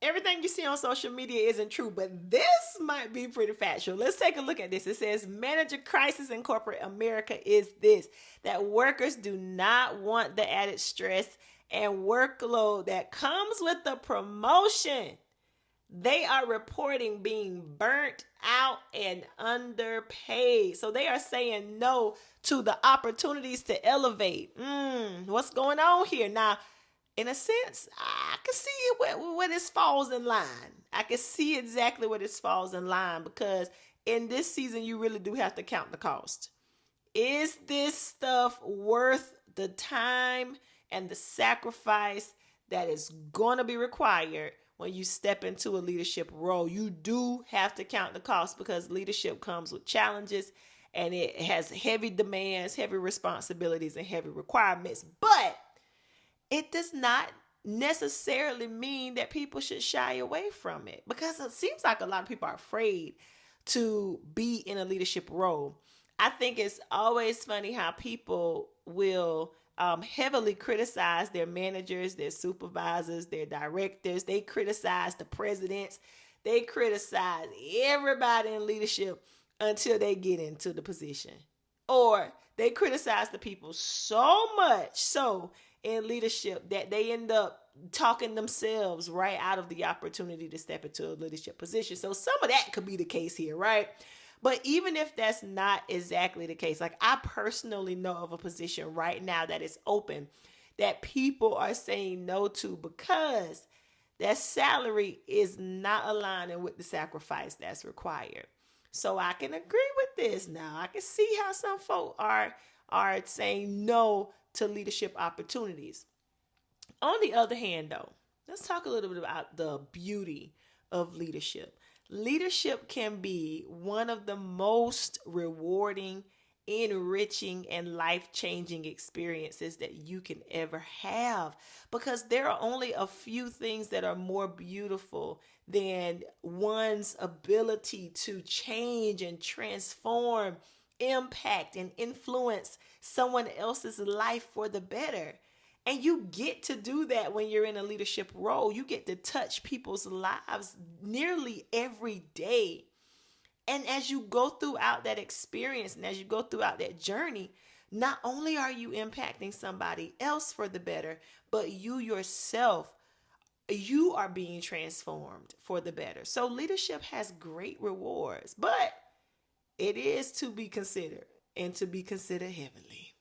everything you see on social media isn't true, but this might be pretty factual. Let's take a look at this. It says manager crisis in corporate America is this: that workers do not want the added stress and workload that comes with the promotion. They are reporting being burnt out and underpaid. So they are saying no to the opportunities to elevate. What's going on here? Now, in a sense, I can see where this falls in line. I can see exactly where this falls in line, because in this season, you really do have to count the cost. Is this stuff worth the time and the sacrifice that is going to be required when you step into a leadership role? You do have to count the cost, because leadership comes with challenges and it has heavy demands, heavy responsibilities, and heavy requirements. But it does not necessarily mean that people should shy away from it, because it seems like a lot of people are afraid to be in a leadership role. I think it's always funny how people will heavily criticize their managers, their supervisors, their directors. They criticize the presidents. They criticize everybody in leadership until they get into the position. Or they criticize the people so much so in leadership that they end up talking themselves right out of the opportunity to step into a leadership position. So some of that could be the case here, right? But even if that's not exactly the case, like I personally know of a position right now that is open that people are saying no to because that salary is not aligning with the sacrifice that's required. So I can agree with this now. I can see how some folk are saying no to leadership opportunities. On the other hand, though, let's talk a little bit about the beauty of leadership. Leadership can be one of the most rewarding, enriching, and life changing experiences that you can ever have, because there are only a few things that are more beautiful than one's ability to change and transform, impact, and influence someone else's life for the better. And you get to do that when you're in a leadership role. You get to touch people's lives nearly every day. And as you go throughout that experience and as you go throughout that journey, not only are you impacting somebody else for the better, but you yourself, you are being transformed for the better. So leadership has great rewards, but it is to be considered, and to be considered heavenly.